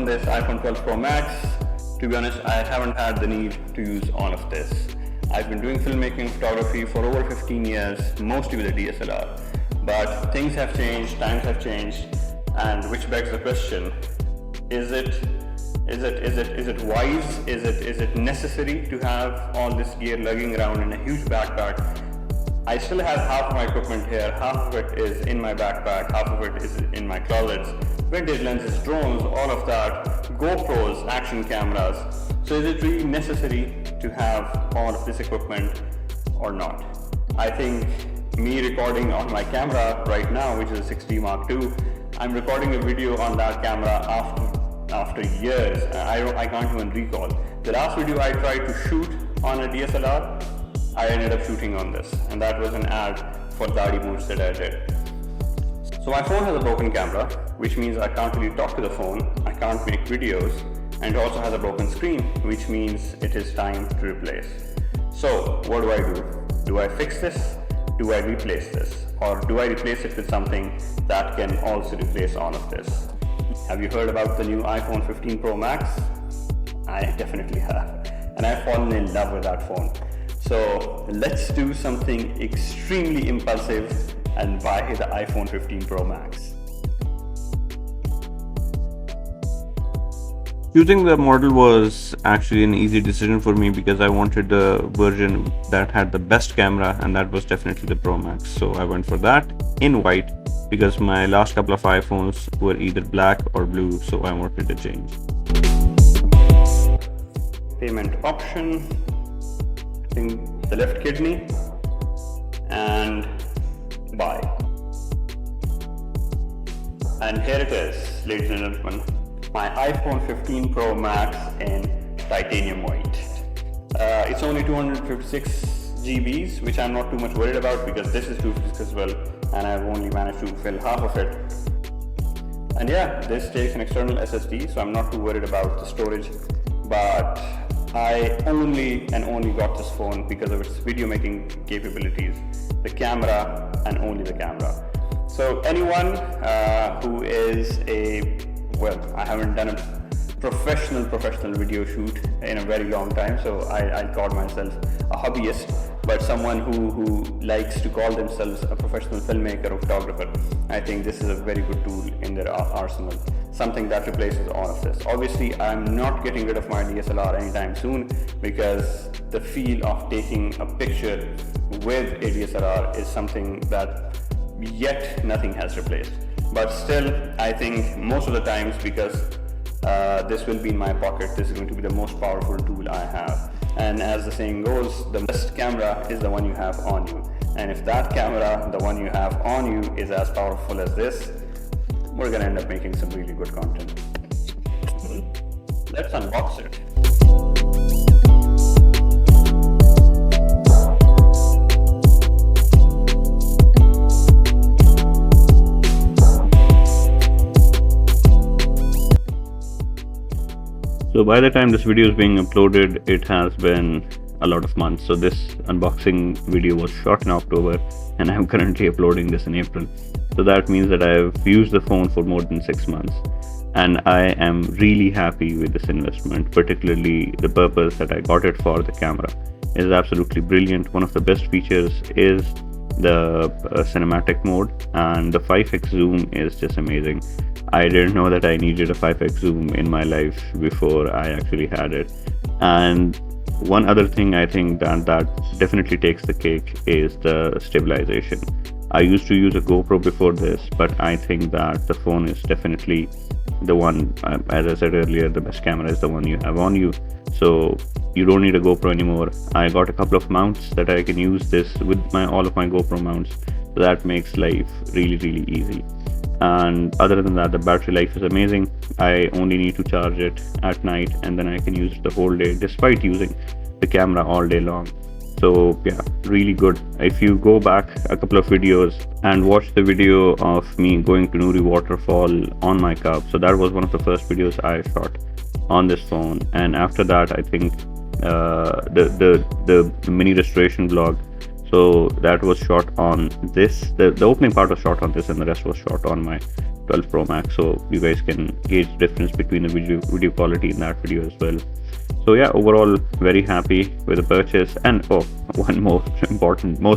on this iPhone 12 Pro Max. To be honest, I haven't had the need to use all of this. I've been doing filmmaking photography for over 15 years, mostly with a DSLR. But things have changed, times have changed, and which begs the question: is it wise? Is it necessary to have all this gear lugging around in a huge backpack? I still have half of my equipment here, half of it is in my backpack, half of it is in my closets. Vintage lenses, drones, all of that, GoPros, action cameras. So is it really necessary to have all of this equipment or not? I think me recording on my camera right now, which is a 6D Mark II, I'm recording a video on that camera after years. I can't even recall. The last video I tried to shoot on a DSLR, I ended up shooting on this, and that was an ad for Dadi Moods that I did. So my phone has a broken camera, which means I can't really talk to the phone, I can't make videos, and it also has a broken screen, which means it is time to replace. So what do? Do I fix this? Do I replace this? Or do I replace it with something that can also replace all of this? Have you heard about the new iPhone 15 Pro Max? I definitely have, and I've fallen in love with that phone. So let's do something extremely impulsive and buy the iPhone 15 Pro Max. Choosing the model was actually an easy decision for me because I wanted the version that had the best camera, and that was definitely the Pro Max. So I went for that in white because my last couple of iPhones were either black or blue, so I wanted to change. Payment option, I think the left kidney, and buy. And here it is, ladies and gentlemen, my iPhone 15 Pro Max in titanium white. It's only 256 GBs, which I'm not too much worried about because this is 256 as well, and I've only managed to fill half of it. And yeah, this takes an external SSD, so I'm not too worried about the storage, but I only got this phone because of its video making capabilities, the camera, and only the camera. So anyone who is I haven't done a professional video shoot in a very long time, so I call myself a hobbyist, but someone who likes to call themselves a professional filmmaker or photographer. I think this is a very good tool in their arsenal, something that replaces all of this. Obviously, I'm not getting rid of my DSLR anytime soon because the feel of taking a picture with a DSLR is something that yet nothing has replaced. But still, I think most of the times, because this will be in my pocket, this is going to be the most powerful tool I have. And as the saying goes, the best camera is the one you have on you. And if that camera, the one you have on you, is as powerful as this, we're gonna end up making some really good content. Let's unbox it. So by the time this video is being uploaded, it has been a lot of months. So this unboxing video was shot in October, and I'm currently uploading this in April. So that means that I've used the phone for more than 6 months, and I am really happy with this investment, particularly the purpose that I got it for. The camera is absolutely brilliant. One of the best features is the cinematic mode, and the 5x zoom is just amazing. I didn't know that I needed a 5x zoom in my life before I actually had it. And one other thing I think that definitely takes the cake is the stabilization. I used to use a GoPro before this, but I think that the phone is definitely the one, as I said earlier, the best camera is the one you have on you. So you don't need a GoPro anymore. I got a couple of mounts that I can use this with all of my GoPro mounts. So that makes life really easy. And other than that, the battery life is amazing. I only need to charge it at night, and then I can use it the whole day despite using the camera all day long. So yeah, really good. If you go back a couple of videos and watch the video of me going to Nuri waterfall on my Cub, so that was one of the first videos I shot on this phone. And after that, I think the mini restoration vlog, so that was shot on this. The opening part was shot on this, and the rest was shot on my 12 Pro Max, so you guys can gauge the difference between the video quality in that video as well. So yeah, overall very happy with the purchase. And oh, one most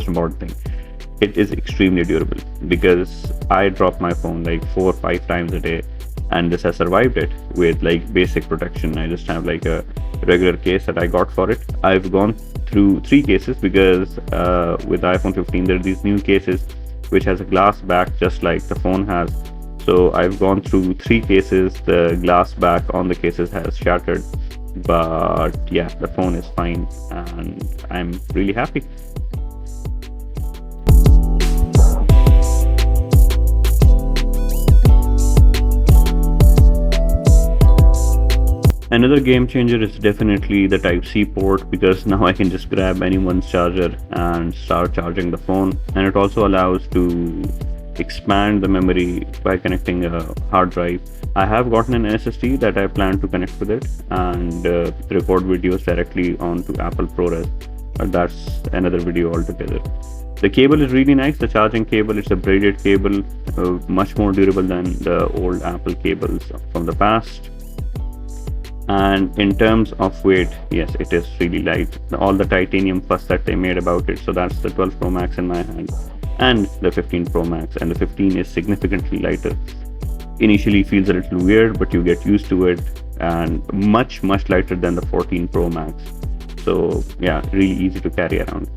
important thing, it is extremely durable, because I drop my phone like 4 or 5 times a day, and this has survived it with like basic protection. I just have like a regular case that I got for it. I've gone through 3 cases, because with iPhone 15 there are these new cases which has a glass back just like the phone has. So I've gone through 3 cases. The glass back on the cases has shattered, but yeah, the phone is fine and I'm really happy. Another game changer is definitely the Type-C port, because now I can just grab anyone's charger and start charging the phone. And it also allows to expand the memory by connecting a hard drive. I have gotten an SSD that I plan to connect with it and record videos directly onto Apple ProRes, but that's another video altogether. The cable is really nice, the charging cable. It's a braided cable, much more durable than the old Apple cables from the past. And in terms of weight, yes, it is really light. All the titanium fuss that they made about it. So that's the 12 Pro Max in my hand and the 15 Pro Max, and the 15 is significantly lighter. Initially feels a little weird, but you get used to it, and much lighter than the 14 Pro Max. So yeah, really easy to carry around.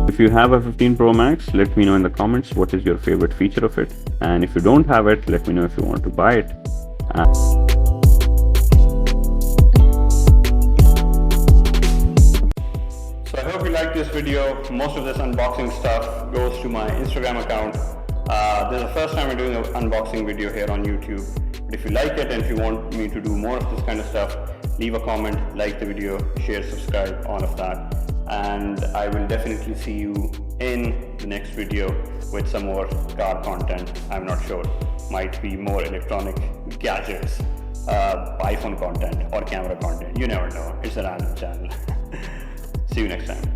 If you have a 15 Pro Max, let me know in the comments what is your favorite feature of it, and if you don't have it, let me know if you want to buy it. So I hope you liked this video. Most of this unboxing stuff goes to my Instagram account. This is the first time I'm doing an unboxing video here on YouTube. But if you like it and if you want me to do more of this kind of stuff, leave a comment, like the video, share, subscribe, all of that. And I will definitely see you in the next video with some more car content. I'm not sure, might be more electronic gadgets, iPhone content or camera content, you never know. It's a random channel. See you next time.